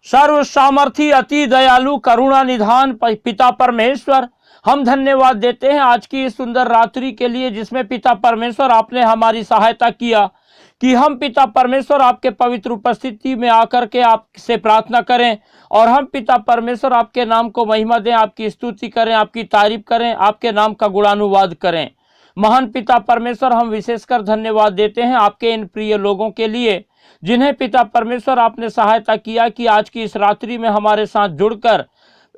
सर्व सामर्थी अति दयालु करुणा निधान पिता परमेश्वर, हम धन्यवाद देते हैं आज की इस सुंदर रात्रि के लिए जिसमें पिता परमेश्वर आपने हमारी सहायता किया कि हम पिता परमेश्वर आपके पवित्र उपस्थिति में आकर के आपसे प्रार्थना करें और हम पिता परमेश्वर आपके नाम को महिमा दें, आपकी स्तुति करें, आपकी तारीफ करें, आपके नाम का गुणानुवाद करें। महान पिता परमेश्वर, हम विशेषकर धन्यवाद देते हैं आपके इन प्रिय लोगों के लिए जिन्हें पिता परमेश्वर आपने सहायता किया कि आज की इस रात्रि में हमारे साथ जुड़कर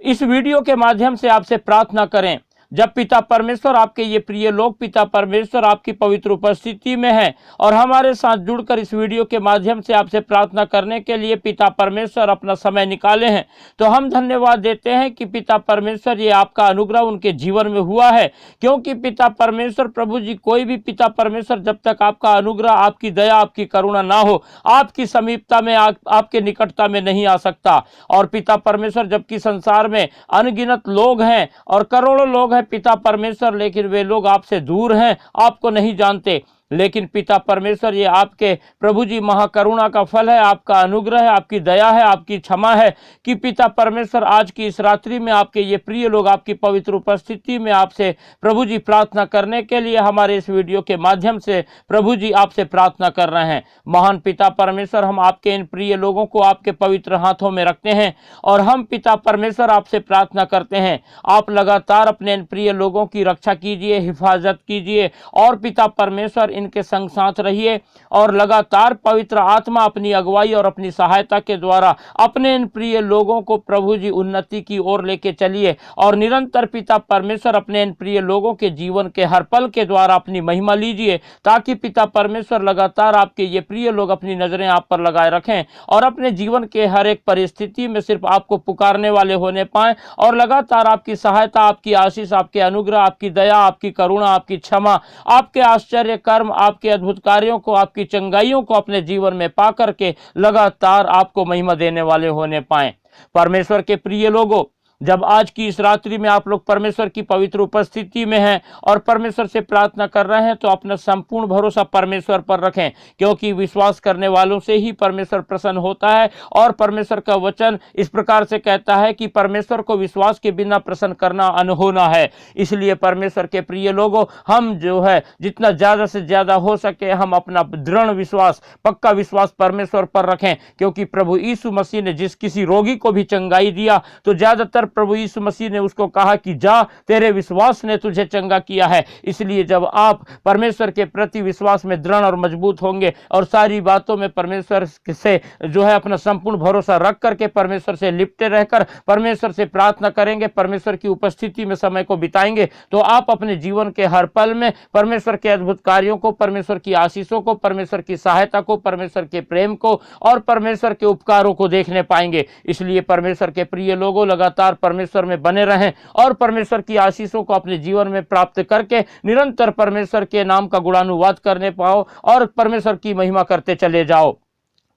इस वीडियो के माध्यम से आपसे प्रार्थना करें। जब पिता परमेश्वर आपके ये प्रिय लोग पिता परमेश्वर आपकी पवित्र उपस्थिति में हैं और हमारे साथ जुड़कर इस वीडियो के माध्यम से आपसे प्रार्थना करने के लिए पिता परमेश्वर अपना समय निकाले हैं, तो हम धन्यवाद देते हैं कि पिता परमेश्वर ये आपका अनुग्रह उनके जीवन में हुआ है। क्योंकि पिता परमेश्वर प्रभु जी, कोई भी पिता परमेश्वर जब तक आपका अनुग्रह, आपकी दया, आपकी करुणा ना हो, आपकी समीपता में, आपके निकटता में नहीं आ सकता। और पिता परमेश्वर, जबकि संसार में अनगिनत लोग हैं और करोड़ों लोग हैं पिता परमेश्वर, लेकिन वे लोग आपसे दूर हैं, आपको नहीं जानते। लेकिन पिता परमेश्वर, ये आपके प्रभु जी महाकरुणा का फल है, आपका अनुग्रह है, आपकी दया है, आपकी क्षमा है कि पिता परमेश्वर आज की इस रात्रि में आपके ये प्रिय लोग आपकी पवित्र उपस्थिति में आपसे प्रभु जी प्रार्थना करने के लिए हमारे इस वीडियो के माध्यम से प्रभु जी आपसे प्रार्थना कर रहे हैं। महान पिता परमेश्वर, हम आपके इन प्रिय लोगों को आपके पवित्र हाथों में रखते हैं और हम पिता परमेश्वर आपसे प्रार्थना करते हैं, आप लगातार अपने इन प्रिय लोगों की रक्षा कीजिए, हिफाजत कीजिए और पिता परमेश्वर इनके संग साथ रहिए और लगातार पवित्र आत्मा अपनी अगुवाई और अपनी सहायता के द्वारा अपने इन प्रिय लोगों को प्रभु जी उन्नति की ओर लेके चलिए और निरंतर पिता परमेश्वर अपने इन प्रिय लोगों के जीवन के हर पल के द्वारा अपनी महिमा लीजिए, ताकि पिता परमेश्वर लगातार आपके ये प्रिय लोग अपनी नजरें आप पर लगाए रखें और अपने जीवन के हर एक परिस्थिति में सिर्फ आपको पुकारने वाले होने पाए और लगातार आपकी सहायता, आपकी आशीष, आपके अनुग्रह, आपकी दया, आपकी करुणा, आपकी क्षमा, आपके आश्चर्य कर्म, आपके अद्भुत कार्यों को, आपकी चंगाइयों को अपने जीवन में पा करके लगातार आपको महिमा देने वाले होने पाए। परमेश्वर के प्रिय लोगों, जब आज की इस रात्रि में आप लोग परमेश्वर की पवित्र उपस्थिति में हैं और परमेश्वर से प्रार्थना कर रहे हैं, तो अपना संपूर्ण भरोसा परमेश्वर पर रखें, क्योंकि विश्वास करने वालों से ही परमेश्वर प्रसन्न होता है। और परमेश्वर का वचन इस प्रकार से कहता है कि परमेश्वर को विश्वास के बिना प्रसन्न करना अनहोना है। इसलिए परमेश्वर के प्रिय लोगों, हम जो है जितना ज़्यादा से ज़्यादा हो सके हम अपना दृढ़ विश्वास, पक्का विश्वास परमेश्वर पर रखें, क्योंकि प्रभु यीशु मसीह ने जिस किसी रोगी को भी चंगाई दिया तो ज़्यादातर प्रभु यीशु मसीह ने उसको कहा कि जा, तेरे विश्वास ने तुझे चंगा किया है। इसलिए जब आप परमेश्वर के प्रति विश्वास में दृढ़ और मजबूत होंगे और सारी बातों में परमेश्वर से जो है अपना संपूर्ण भरोसा रख करके परमेश्वर से लिपटे रहकर परमेश्वर से प्रार्थना करेंगे, परमेश्वर की उपस्थिति में समय को बिताएंगे, तो आप अपने जीवन के हर पल में परमेश्वर के अद्भुत कार्यों को, परमेश्वर की आशीषों को, परमेश्वर की सहायता को, परमेश्वर के प्रेम को और परमेश्वर के उपकारों को देखने पाएंगे। इसलिए परमेश्वर के प्रिय लोगों, लगातार परमेश्वर में बने रहें और परमेश्वर की आशीषों को अपने जीवन में प्राप्त करके निरंतर परमेश्वर के नाम का गुणानुवाद करने पाओ और परमेश्वर की महिमा करते चले जाओ।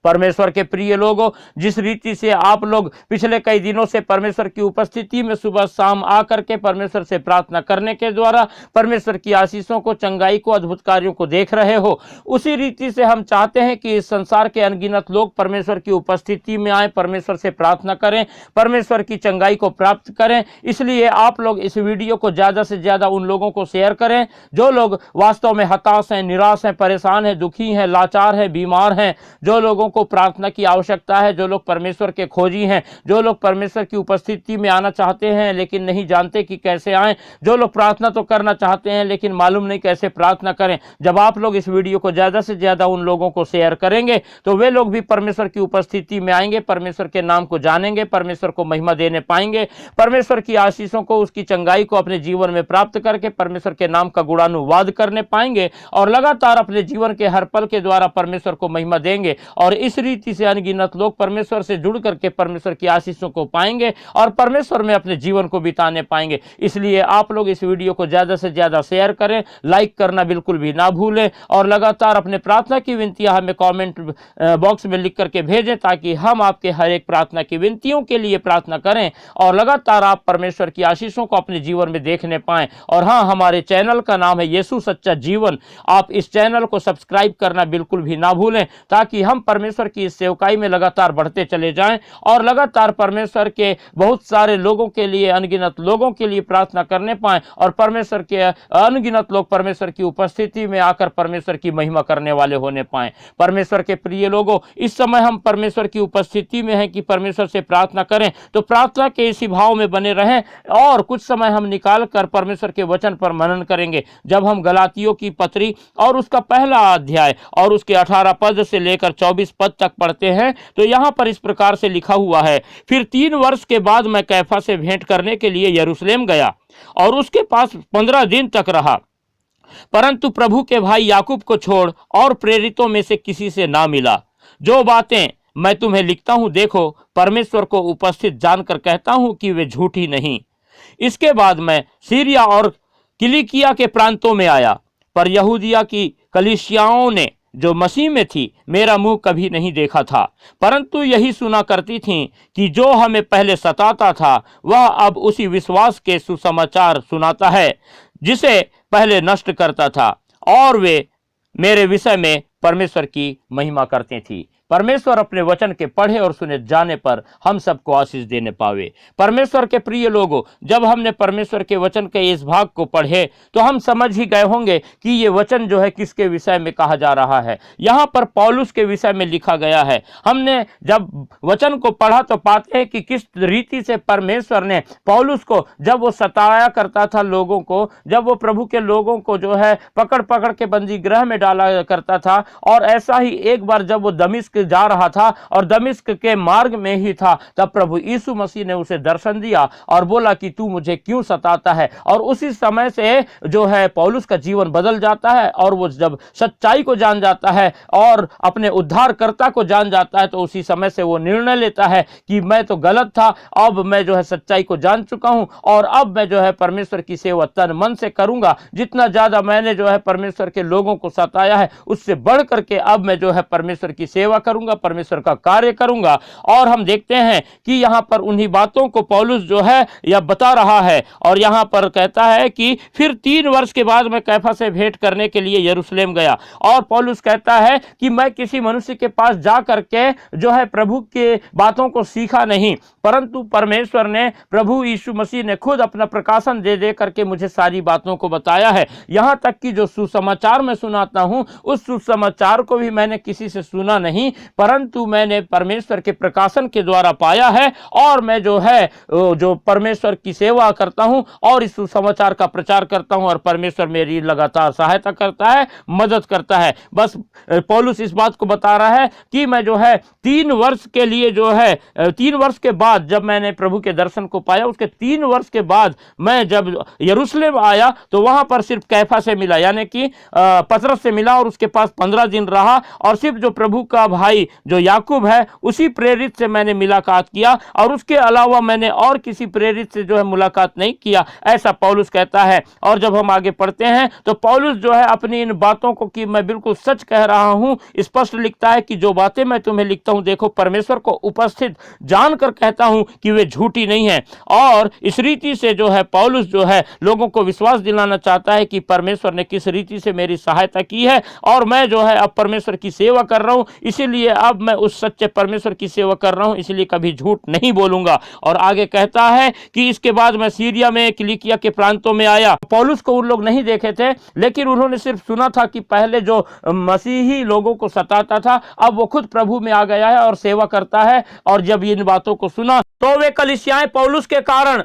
परमेश्वर के प्रिय लोगों, जिस रीति से आप लोग पिछले कई दिनों से परमेश्वर की उपस्थिति में सुबह शाम आकर के परमेश्वर से प्रार्थना करने के द्वारा परमेश्वर की आशीषों को, चंगाई को, अद्भुत कार्यों को देख रहे हो, उसी रीति से हम चाहते हैं कि इस संसार के अनगिनत लोग परमेश्वर की उपस्थिति में आए, परमेश्वर से प्रार्थना करें, परमेश्वर की चंगाई को प्राप्त करें। इसलिए आप लोग इस वीडियो को ज़्यादा से ज़्यादा उन लोगों को शेयर करें जो लोग वास्तव में हताश हैं, निराश हैं, परेशान हैं, दुखी हैं, लाचार हैं, बीमार हैं, जो लोगों को प्रार्थना की आवश्यकता है, जो लोग परमेश्वर के खोजी हैं, जो लोग परमेश्वर की उपस्थिति में आना चाहते हैं लेकिन नहीं जानते कि कैसे आएं, जो लोग प्रार्थना तो करना चाहते हैं लेकिन मालूम नहीं कैसे प्रार्थना करें। जब आप लोग इस वीडियो को ज़्यादा से ज़्यादा उन लोगों को शेयर करेंगे तो वे लोग भी परमेश्वर की उपस्थिति में आएंगे, परमेश्वर के नाम को जानेंगे, परमेश्वर को महिमा देने पाएंगे, परमेश्वर की आशीषों को, उसकी चंगाई को अपने जीवन में प्राप्त करके परमेश्वर के नाम का गुणानुवाद करने पाएंगे और लगातार अपने जीवन के हर पल के द्वारा परमेश्वर को महिमा देंगे। और इस रीति से अनगिनत लोग परमेश्वर से जुड़ करके परमेश्वर की आशीषों को पाएंगे और परमेश्वर में अपने जीवन को बिताने पाएंगे। इसलिए आप लोग इस वीडियो को ज़्यादा से ज़्यादा शेयर करें, लाइक करना बिल्कुल भी ना भूलें और लगातार अपने प्रार्थना की विनतियां हमें कमेंट बॉक्स में लिख करके भेजें, ताकि हम आपके हर एक प्रार्थना की विनतियों के लिए प्रार्थना करें और लगातार आप परमेश्वर की आशीषों को अपने जीवन में देखने पाएं। और हाँ, हमारे चैनल का नाम है यीशु सच्चा जीवन। आप इस चैनल को सब्सक्राइब करना बिल्कुल भी ना भूलें, ताकि हम परमेश्वर परमेश्वर की इस सेवकाई में लगातार बढ़ते चले जाएं और लगातार परमेश्वर के बहुत सारे लोगों के लिए, अनगिनत लोगों के लिए प्रार्थना करने पाएं और परमेश्वर के अनगिनत लोग परमेश्वर की उपस्थिति में आकर परमेश्वर की महिमा करने वाले होने पाएं। परमेश्वर के प्रिय लोगों, इस समय हम परमेश्वर की उपस्थिति में हैं कि परमेश्वर से प्रार्थना करें, तो प्रार्थना के इसी भाव में बने रहें और कुछ समय हम निकाल कर परमेश्वर के वचन पर मनन करेंगे। जब हम गलातियों की पत्री और उसका पहला अध्याय और उसके 18 पद से लेकर 24 पद तक पढ़ते हैं तो यहाँ पर इस प्रकार से लिखा हुआ है, फिर 3 वर्ष के बाद मैं कैफा से भेंट करने के लिए यरूशलेम गया और उसके पास 15 दिन तक रहा, परंतु प्रभु के भाई याकूब को छोड़ और प्रेरितों में से किसी से ना मिला। जो बातें मैं तुम्हें लिखता हूं, देखो परमेश्वर को उपस्थित जानकर कहता हूं कि वे झूठी नहीं। इसके बाद मैं सीरिया और किलिकिया के प्रांतों में आया, पर यहूदिया की कलीसियाओं ने जो मसीह में थी मेरा मुंह कभी नहीं देखा था, परंतु यही सुना करती थीं कि जो हमें पहले सताता था वह अब उसी विश्वास के सुसमाचार सुनाता है जिसे पहले नष्ट करता था, और वे मेरे विषय में परमेश्वर की महिमा करती थी। परमेश्वर अपने वचन के पढ़े और सुने जाने पर हम सबको आशीष देने पावे। परमेश्वर के प्रिय लोगों, जब हमने परमेश्वर के वचन के इस भाग को पढ़े तो हम समझ ही गए होंगे कि ये वचन जो है किसके विषय में कहा जा रहा है। यहाँ पर पौलुस के विषय में लिखा गया है। हमने जब वचन को पढ़ा तो पाते हैं कि किस रीति से परमेश्वर ने पौलुस को, जब वो सताया करता था लोगों को, जब वो प्रभु के लोगों को जो है पकड़ पकड़ के बंदी गृह में डाला करता था, और ऐसा ही एक बार जब वो दमिश्क जा रहा था और दमिश्क के मार्ग में ही था, तब प्रभु यीशु मसीह ने उसे दर्शन दिया और बोला कि तू मुझे क्यों सताता है। और उसी समय से जो है पौलुस का जीवन बदल जाता है और वो जब सच्चाई को जान जाता है और अपने उद्धारकर्ता को जान जाता है तो उसी समय से वो निर्णय लेता है कि मैं तो गलत था, अब मैं जो है सच्चाई को जान चुका हूं और अब मैं जो है परमेश्वर की सेवा तन मन से करूंगा। जितना ज्यादा मैंने जो है परमेश्वर के लोगों को सताया है उससे बढ़ करके अब मैं जो है परमेश्वर की सेवा करूंगा, परमेश्वर का कार्य करूंगा। और हम देखते हैं कि यहां पर उन्हीं बातों को पौलुस जो है यह बता रहा है और यहां पर कहता है कि फिर 3 वर्ष के बाद मैं कैफा से भेंट करने के लिए यरूशलेम गया। और पौलुस कहता है कि मैं किसी मनुष्य के पास जा करके जो है प्रभु के बातों को सीखा नहीं, परंतु परमेश्वर ने, प्रभु यीशु मसीह ने खुद अपना प्रकाशन दे दे करके मुझे सारी बातों को बताया है। यहां तक कि जो सुसमाचार मैं सुनाता हूं उस सुसमाचार को भी मैंने किसी से सुना नहीं, परंतु मैंने परमेश्वर के प्रकाशन के द्वारा पाया है और मैं जो है जो परमेश्वर की सेवा करता हूं और इस सुसमाचार का प्रचार करता हूं और परमेश्वर मेरी लगातार सहायता करता है, मदद करता है। बस पौलुस इस बात को बता रहा है कि मैं जो है 3 वर्ष के लिए जो है 3 वर्ष के बाद जब मैंने प्रभु के दर्शन को पाया, उसके 3 वर्ष के बाद मैं जब यरूशलेम आया तो वहां पर सिर्फ कैफा से मिला, यानी कि पतरस से मिला और उसके पास 15 दिन रहा और सिर्फ जो प्रभु का भाई जो याकूब है उसी प्रेरित से मैंने मुलाकात किया और उसके अलावा मैंने और किसी प्रेरित से जो है मुलाकात नहीं किया, ऐसा पौलुस कहता है। और जब हम आगे पढ़ते हैं तो पौलुस जो है अपनी इन बातों को कि मैं बिल्कुल सच कह रहा हूं स्पष्ट लिखता है कि जो बातें मैं तुम्हें लिखता हूं देखो परमेश्वर को उपस्थित जानकर कहता हूं कि वे झूठी नहीं है। और इस रीति से जो है पौलुस जो है लोगों को विश्वास दिलाना चाहता है कि परमेश्वर ने किस रीति से मेरी सहायता की है और मैं जो है अब परमेश्वर की सेवा कर रहा हूं, इसीलिए अब मैं उस सच्चे परमेश्वर की सेवा कर रहा हूं, इसलिए कभी झूठ नहीं बोलूंगा। और आगे कहता है कि इसके बाद मैं सीरिया में किलिकिया के प्रांतों में आया। पौलुस को उन लोग नहीं देखे थे, लेकिन उन्होंने सिर्फ सुना था कि पहले जो मसीही लोगों को सताता था अब वो खुद प्रभु में आ गया है और सेवा करता है। और जब इन बातों को सुना तो वे कलीसियाएं पौलुस के कारण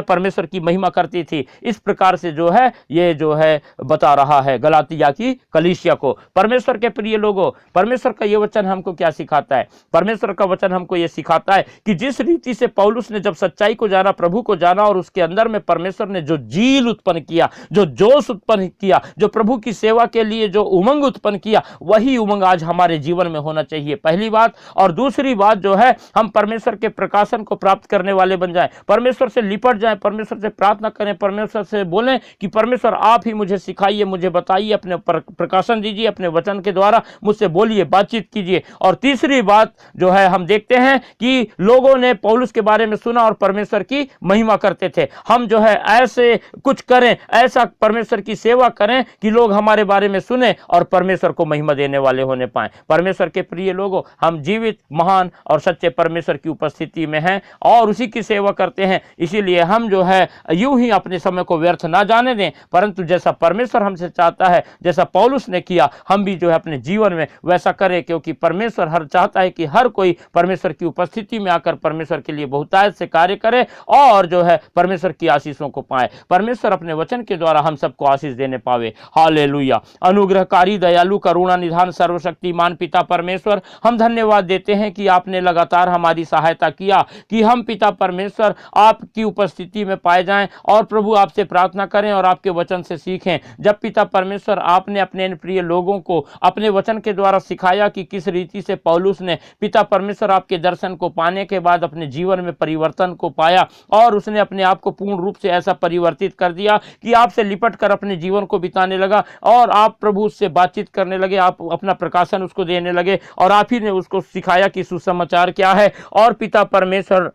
परमेश्वर की महिमा करती थी। इस प्रकार से जो है ये जो है बता रहा है गलातिया की कलीसिया को। परमेश्वर के प्रिय लोगों, परमेश्वर का ये वचन हमको क्या सिखाता है? परमेश्वर का वचन हमको ये सिखाता है कि जिस रीति से पौलुस ने जब सच्चाई को जाना, प्रभु को जाना और उसके अंदर में परमेश्वर ने जो जील उत्पन्न किया, जो जोश उत्पन्न किया, जो प्रभु की सेवा के लिए जो उमंग उत्पन्न किया, वही उमंग आज हमारे जीवन में होना चाहिए, पहली बात। और दूसरी बात जो है हम परमेश्वर के प्रकाशन को प्राप्त करने वाले बन जाएं, परमेश्वर से लिपट जाएं, जाएं, परमेश्वर से प्रार्थना करें, परमेश्वर से बोलें कि परमेश्वर आप ही मुझे सिखाइए, मुझे बताइए, अपने प्रकाशन दीजिए, अपने वचन के द्वारा मुझसे बोलिए, बातचीत कीजिए। और तीसरी बात जो है, हम देखते हैं कि लोगों ने पौलुस के बारे में सुना और परमेश्वर की महिमा करते थे। हम जो है ऐसे कुछ करें, ऐसा परमेश्वर की सेवा करें कि लोग हमारे बारे में सुने और परमेश्वर को महिमा देने वाले होने पाए। परमेश्वर के प्रिय लोगों, हम जीवित, महान और सच्चे परमेश्वर की उपस्थिति में हैं और उसी की सेवा करते हैं। इसीलिए हम जो है यूं ही अपने समय को व्यर्थ ना जाने दें, परंतु जैसा परमेश्वर हमसे चाहता है, जैसा पौलुस ने किया, हम भी जो है अपने जीवन में वैसा करें, क्योंकि परमेश्वर हर चाहता है कि हर कोई परमेश्वर की उपस्थिति में आकर परमेश्वर के लिए बहुतायत से कार्य करे और जो है परमेश्वर की आशीषों को पाए। परमेश्वर अपने वचन के द्वारा हम सबको आशीष देने पावे। हालेलुया। अनुग्रहकारी, दयालु, करुणा निधान, सर्वशक्तिमान पिता परमेश्वर, हम धन्यवाद देते हैं कि आपने लगातार हमारी सहायता किया कि हम पिता परमेश्वर आपकी उपस्थिति में पाए जाएं और प्रभु आपसे प्रार्थना करें और आपके वचन से सीखें। जब पिता परमेश्वर आपने अपने इन प्रिय लोगों को अपने वचन के द्वारा सिखाया कि किस रीति से पौलुस ने पिता परमेश्वर आपके दर्शन को पाने के बाद अपने जीवन में परिवर्तन को पाया और उसने अपने आप को पूर्ण रूप से ऐसा परिवर्तित कर दिया कि आपसे लिपट कर अपने जीवन को बिताने लगा और आप प्रभु उससे बातचीत करने लगे, आप अपना प्रकाशन उसको देने लगे और आप ही ने उसको सिखाया कि सुसमाचार क्या है। और पिता परमेश्वर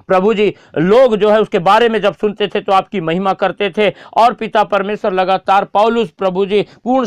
प्रभु जी, लोग जो है उसके बारे में जब सुनते थे तो आपकी महिमा करते थे और पिता परमेश्वर लगातार पौलुस प्रभु जी पूर्ण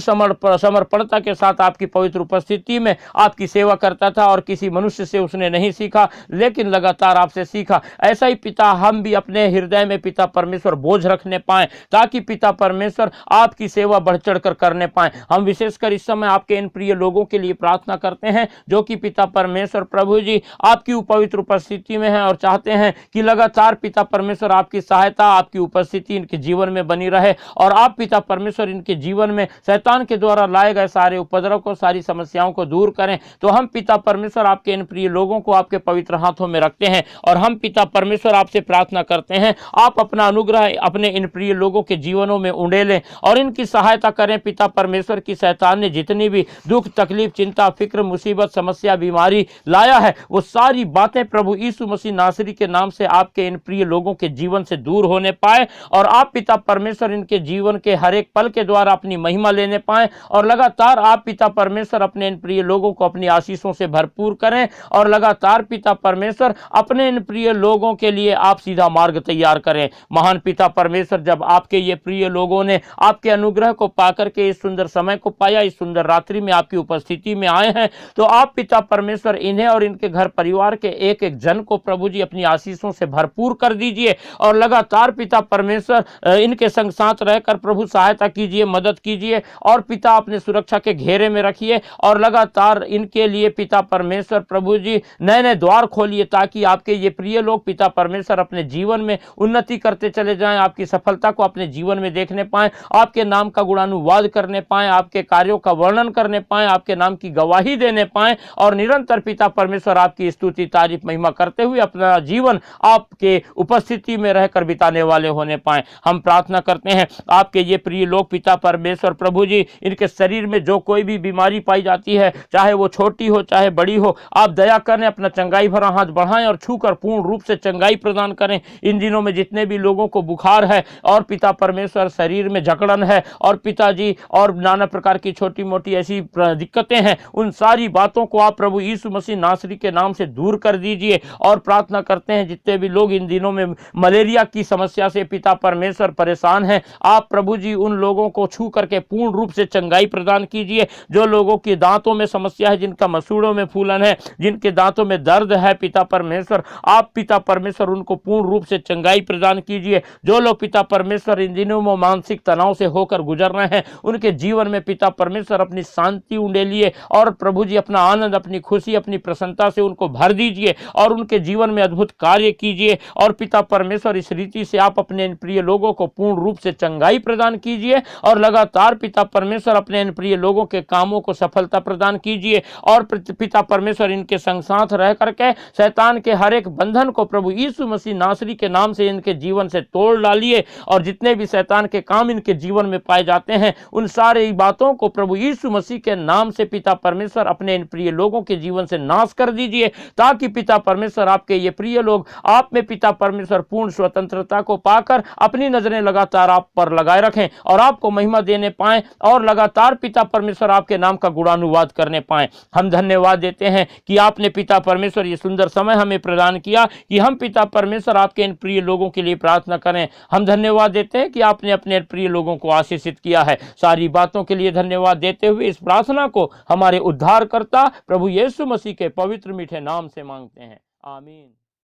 समर्पणता के साथ आपकी पवित्र उपस्थिति में आपकी सेवा करता था और किसी मनुष्य से उसने नहीं सीखा, लेकिन लगातार आपसे सीखा। ऐसा ही पिता हम भी अपने हृदय में पिता परमेश्वर बोझ रखने पाए ताकि पिता परमेश्वर आपकी सेवा बढ़ चढ़ कर करने पाए। हम विशेषकर इस समय आपके इन प्रिय लोगों के लिए प्रार्थना करते हैं जो कि पिता परमेश्वर प्रभु जी आपकी पवित्र उपस्थिति में है और चाहते हैं कि लगातार पिता परमेश्वर आपकी सहायता, आपकी उपस्थिति इनके जीवन में बनी रहे और आप पिता परमेश्वर इनके जीवन में शैतान के द्वारा लाए गए सारे उपद्रव को, सारी समस्याओं को दूर करें। तो हम पिता परमेश्वर आपके इन प्रिय लोगों को आपके पवित्र हाथों में रखते हैं और हम पिता परमेश्वर आपसे प्रार्थना करते हैं, आप अपना अनुग्रह अपने इन प्रिय लोगों के जीवनों में उंडेलें और इनकी सहायता करें। पिता परमेश्वर की शैतान ने जितनी भी दुख, तकलीफ, चिंता, फिक्र, मुसीबत, समस्या, बीमारी लाया है, वो सारी बातें प्रभु यीशु मसीह नासरी के नाम से आपके इन प्रिय लोगों के जीवन से दूर होने पाए और आप पिता परमेश्वर इनके जीवन के हर एक पल के द्वारा अपनी महिमा लेने पाए और लगातार आप पिता परमेश्वर अपने इन प्रिय लोगों को अपनी आशीषों से भरपूर करें और लगातार पिता परमेश्वर अपने इन प्रिय लोगों के लिए आप सीधा मार्ग तैयार करें। महान पिता परमेश्वर, जब आपके ये प्रिय लोगों ने आपके अनुग्रह को पाकर के इस सुंदर समय को पाया, इस सुंदर रात्रि में आपकी उपस्थिति में आए हैं, तो आप पिता परमेश्वर इन्हें और इनके घर परिवार के एक एक जन को प्रभु जी अपनी आशीषों से भरपूर कर दीजिए और लगातार पिता परमेश्वर इनके संग साथ रहकर प्रभु सहायता कीजिए, मदद कीजिए और पिता अपने सुरक्षा के घेरे में रखिए और लगातार इनके लिए पिता परमेश्वर प्रभु जी नए नए द्वार खोलिए ताकि आपके ये प्रिय लोग पिता परमेश्वर अपने जीवन में उन्नति करते चले जाएं, आपकी सफलता को अपने जीवन में देखने पाएं, आपके नाम का गुणानुवाद करने पाएं, आपके कार्यों का वर्णन करने पाएं, आपके नाम की गवाही देने पाएं और निरंतर पिता परमेश्वर आपकी स्तुति, तारीफ, महिमा करते हुए अपना जीवन आपके उपस्थिति में रहकर बिताने वाले होने पाए। हम प्रार्थना करते हैं आपके ये प्रिय लोग पिता परमेश्वर प्रभु जी, इनके शरीर में जो कोई भी बीमारी पाई जाती है, चाहे वो छोटी हो चाहे बड़ी हो, आप दया करें, अपना चंगाई भरा हाथ बढ़ाएं और छूकर पूर्ण रूप से चंगाई प्रदान करें। इन दिनों में जितने भी लोगों को बुखार है और पिता परमेश्वर शरीर में जकड़न है और पिताजी और नाना प्रकार की छोटी मोटी ऐसी दिक्कतें हैं, उन सारी बातों को आप प्रभु यीशु मसीह नासरी के नाम से दूर कर दीजिए और प्रार्थना करते हैं जितने भी लोग इन दिनों में मलेरिया की समस्या से पिता परमेश्वर परेशान हैं, आप प्रभु जी उन लोगों को छू करके पूर्ण रूप से चंगाई प्रदान कीजिए। जो लोगों के दांतों में समस्या है, जिनका मसूड़ों में फूलन है, जिनके दांतों में दर्द है, पिता परमेश्वर आप पिता परमेश्वर उनको पूर्ण रूप से चंगाई प्रदान कीजिए। जो लोग पिता परमेश्वर इन दिनों में मानसिक तनाव से होकर गुजर रहे हैं, उनके जीवन में पिता परमेश्वर अपनी शांति उंडेलिए और प्रभु जी अपना आनंद, अपनी खुशी, अपनी प्रसन्नता से उनको भर दीजिए और उनके जीवन में अद्भुत कार्य कीजिए और पिता परमेश्वर इस रीति से आप अपने इन प्रिय लोगों को पूर्ण रूप से चंगाई प्रदान कीजिए और लगातार पिता परमेश्वर अपने इन प्रिय लोगों के कामों को सफलता प्रदान कीजिए और पिता परमेश्वर इनके संग साथ रह करके शैतान के हर एक बंधन को प्रभु यीशु मसीह नासरी के नाम से इनके जीवन से तोड़ डालिए और जितने भी शैतान के काम इनके जीवन में पाए जाते हैं, उन सारे बातों को प्रभु यीशु मसीह के नाम से पिता परमेश्वर अपने इन प्रिय लोगों के जीवन से नाश कर दीजिए ताकि पिता परमेश्वर आपके ये प्रिय लोग लोग आप में पिता परमेश्वर पूर्ण स्वतंत्रता को पाकर अपनी नजरें लगातार आप पर लगाए रखें और आपको महिमा देने पाएं और लगातार पिता परमेश्वर आपके नाम का गुणानुवाद करने पाएं। हम धन्यवाद देते हैं कि आपने पिता परमेश्वर ये सुंदर समय हमें प्रदान किया कि हम पिता परमेश्वर आपके इन प्रिय लोगों के लिए प्रार्थना करें। हम धन्यवाद देते हैं कि आपने अपने प्रिय लोगों को आशीषित किया है। सारी बातों के लिए धन्यवाद देते हुए इस प्रार्थना को हमारे उद्धारकर्ता प्रभु यीशु मसीह के पवित्र मीठे नाम से मांगते हैं, आमीन।